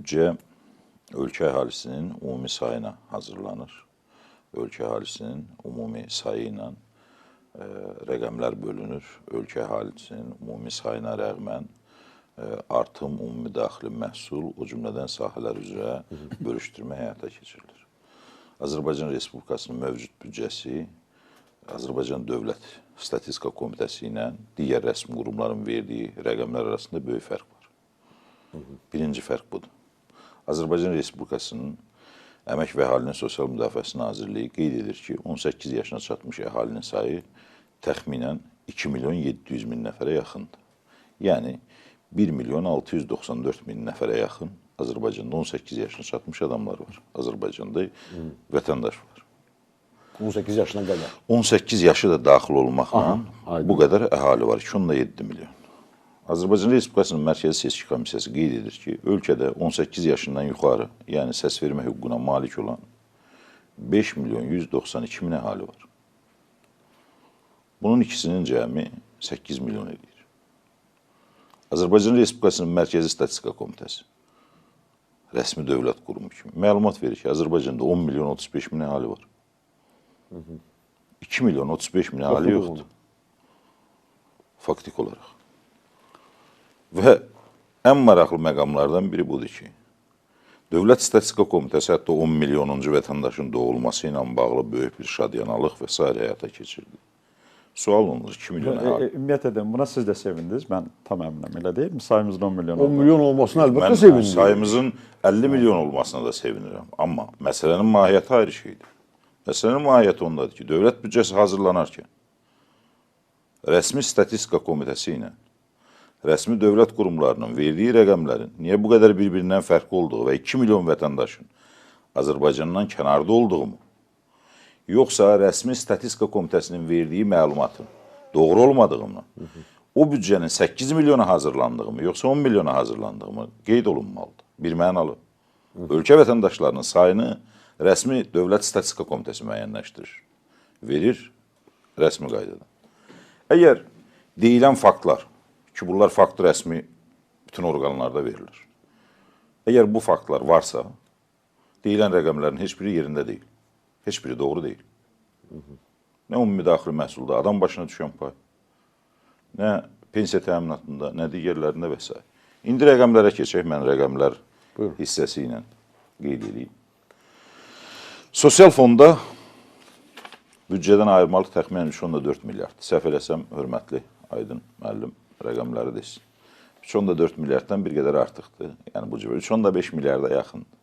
Büdcə ölkə əhalisinin ümumi sayına hazırlanır. Ölkə əhalisinin ümumi sayı ilə rəqəmlər bölünür. Ölkə əhalisinin ümumi sayına rəğmən artım, ümumi daxili məhsul, o cümlədən sahələr üzrə bölüşdürmə həyata keçirilir. Azərbaycan Respublikasının mövcud büdcəsi Azərbaycan Dövlət Statistika Komitəsi ilə digər rəsmi qurumların verdiyi rəqəmlər arasında böyük fərq var. Birinci fərq budur. Azərbaycan Respublikasının Əmək və Əhalinin Sosial Müdafiəsi Nazirliyi qeyd edir ki, 18 yaşına çatmış əhalinin sayı təxminən 2 milyon 700 min nəfərə yaxındır. Yəni, 1 milyon 694 min nəfərə yaxın Azərbaycanda 18 yaşına çatmış adamlar var. Azərbaycanda vətəndaş var. 18 yaşına qədər. 18 yaşı da daxil olmaqla bu qədər əhali var, 2,7 milyon. Azərbaycan Respublikasının Mərkəzi Seçki Komissiyası qeyd edir ki, ölkədə 18 yaşından yuxarı, yəni səs vermə hüququna malik olan 5 milyon 192 min əhali var. Bunun ikisinin cəmi 8 milyon edir. Azərbaycan Respublikasının Mərkəzi Statistika Komitəsi rəsmi dövlət qurumu kimi məlumat verir ki, Azərbaycanda 10 milyon 35 min əhali var. 2 milyon 35 min əhali yoxdur. Faktik olaraq. Və ən maraqlı məqamlardan biri budur ki, Dövlət Statistika Komitəsi hətta 10 milyonuncu vətəndaşın doğulması ilə bağlı böyük bir şadyanalıq və s. həyata keçirdi. Sual olunur, 2 milyon əhali. Ümumiyyətlə, buna siz də sevindiniz. Mən tam əminəm, elə deyil mi? Sayımızın 10 milyon 10 milyon olmasına əlbəttə Mən sevindim. sayımızın 50 milyon olmasına da sevinirəm. Amma məsələnin mahiyyəti ayrı şeydir. Məsələnin mahiyyəti ondadır ki, dövlət büdcəsi hazırlanarkən rəsmi statistika komitəsi ilə rəsmi dövlət qurumlarının verdiyi rəqəmlərin niyə bu qədər bir-birindən fərqli olduğu və 2 milyon vətəndaşın Azərbaycandan kənarda olduğumu, yoxsa rəsmi statistika komitəsinin verdiyi məlumatın doğru olmadığını, o büdcənin 8 milyona hazırlandığımı, yoxsa 10 milyona hazırlandığımı qeyd olunmalıdır. Bir mənalı. Ölkə vətəndaşlarının sayını rəsmi Dövlət Statistika Komitəsi müəyyənləşdirir. Verir rəsmi qaydada. Əgər deyilən faktlar, ki, bunlar fakt rəsmi bütün orqanlarda verilir. Əgər bu faktlar varsa, deyilən rəqəmlərin heç biri yerində deyil. Heç biri doğru deyil. Nə ümumi daxili məhsulda, adam başına düşən pay, nə pensiya təminatında, nə digərlərində və s. İndi rəqəmlərə keçək, mən rəqəmlər hissəsi ilə qeyd edeyim. Sosial fonda büdcədən ayırmalı təxminən 3,4 milyard. Səhv eləsəm, hörmətli Aydın müəllim rəqəmləri desin. 3,4 milyarddan bir qədər artıqdır. Yəni bu cibə 3,5 milyarda yaxındır.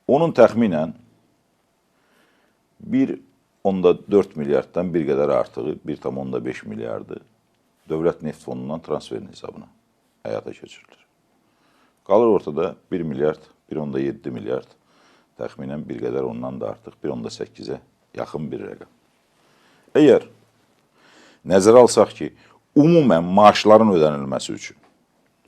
Onun təxminən 1,4 milyarddan bir qədər artığı 1,5 milyardı Dövlət Neft Fondundan transferin hesabına həyata keçirilir. Qalır ortada 1 milyard, 1,7 milyard, təxminən bir qədər ondan da artıq 1,8-ə yaxın bir rəqəm. Əgər nəzərə alsaq ki, ümumən maaşların ödənilməsi üçün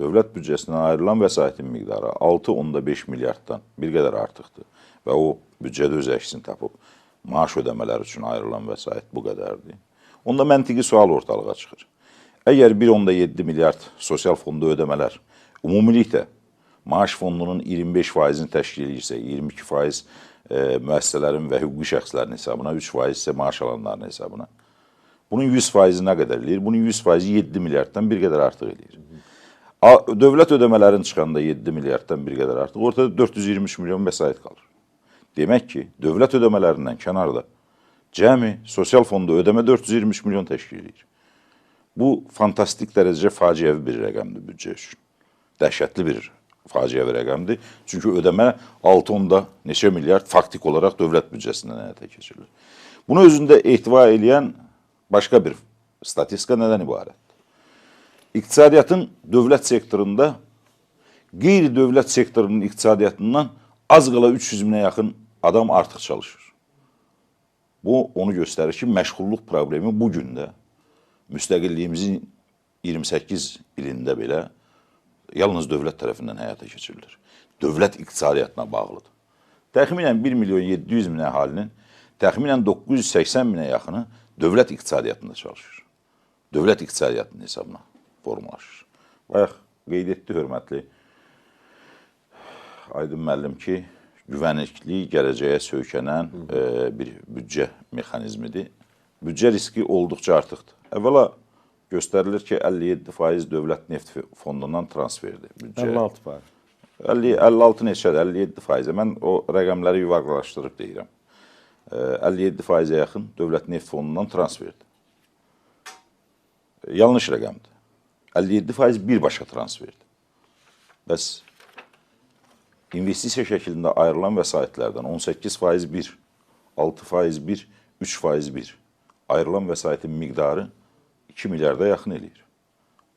dövlət büdcəsindən ayrılan vəsaitin miqdarı 6,5 milyarddan bir qədər artıqdır və o büdcədə öz əksini tapıb maaş ödəmələri üçün ayrılan vəsait bu qədərdir. Onda məntiqi sual ortalığa çıxır. Əgər 1,7 milyard sosial fonda ödəmələr ümumilikdə maaş fondunun 25%-ni təşkil edirsə, 22% müəssisələrin və hüquqi şəxslərin hesabına, 3% isə maaş alanların hesabına. Bunun 100%-i nə qədər eləyir? Bunun 100%-i 7 milyarddan bir qədər artıq eləyir. Dövlət ödəmələrin çıxanda 7 milyarddan bir qədər artıq, ortada 423 milyon vəsait qalır. Demək ki, dövlət ödəmələrindən kənarda cəmi sosial fonda ödəmə 423 milyon təşkil edir. Bu, fantastik dərəcəcə faciəvi bir rəqəmdir büdcə üçün. Dəhşətli bir faciəvi rəqəmdir. Çünki ödəmə 6,1 neçə milyard faktik olaraq dövlət büdcəsindən həyata keçirilir. Bunu özündə ehtiva eləyən başqa bir statistika nədən ibarətdir? İqtisadiyyatın dövlət sektorunda qeyri-dövlət sektorunun iqtisadiyyatından az qala 300 minə yaxın adam artıq çalışır. Bu, onu göstərir ki, məşğulluq problemi bugün də müstəqilliyimizin 28 ilində belə yalnız dövlət tərəfindən həyata keçirilir. Dövlət iqtisadiyyatına bağlıdır. Təxminən 1 milyon 700 min əhalinin təxminən 980 minə yaxını dövlət iqtisadiyyatında çalışır. Dövlət iqtisadiyyatının hesabına formalaşır. Bayaq qeyd etdi hörmətli Aydın müəllim ki, güvənlikli, gələcəyə söykənən bir büdcə mexanizmidir. Büdcə riski olduqca artıqdır. Əvvəla göstərilir ki, 57% dövlət neft fondundan transferdir büdcəyə. 56%. 56 neçədir, 57%. Mən o rəqəmləri yuvarlaşdırıb deyirəm. 57%-ə yaxın dövlət neft fondundan transferdir. Yanlış rəqəmdir. 57% birbaşa transferdir. Bəs investisiya şəklində ayrılan vəsaitlərdən 18% bir, 6% bir, 3% bir ayrılan vəsaitin miqdarı 2 milyarda yaxın eləyir.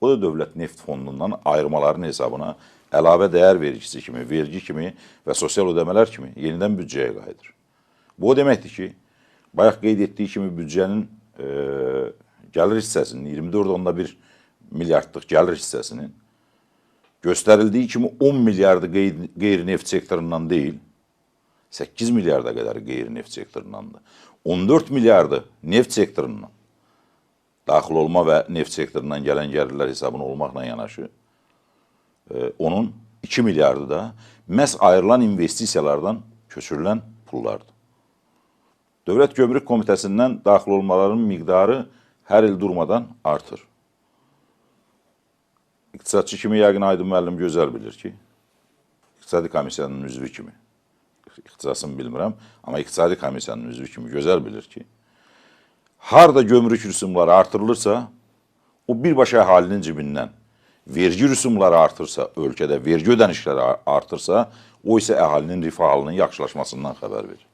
O da dövlət neft fondundan ayırmaların hesabına əlavə dəyər vergisi kimi, vergi kimi və sosial ödəmələr kimi yenidən büdcəyə qayıdır. Bu o deməkdir ki, bayaq qeyd etdiyi kimi büdcənin gəlir hissəsinin, 24,1 milyardlıq gəlir hissəsinin göstərildiyi kimi 10 milyardı qeyri-neft sektorundan deyil, 8 milyarda qədər qeyri-neft sektorundandır. 14 milyardı neft sektorundan, daxil olma və neft sektorundan gələn gəlirlər hesabına olmaqla yanaşı, onun 2 milyardı da məhz ayrılan investisiyalardan köçürülən pullardır. Dövlət Gömrük Komitəsindən daxil olmaların miqdarı hər il durmadan artır. İqtisadçı kimi yəqin Aydın müəllim gözəl bilir ki, İqtisadi Komissiyanın üzvü kimi, ixtisasını bilmirəm, amma İqtisadi Komissiyanın üzvü kimi gözəl bilir ki, harada gömrük rüsumları artırılırsa, o birbaşa əhalinin cibindən vergi rüsumları artırsa, ölkədə vergi ödənişləri artırsa, o isə əhalinin rifah halının yaxşılaşmasından xəbər verir.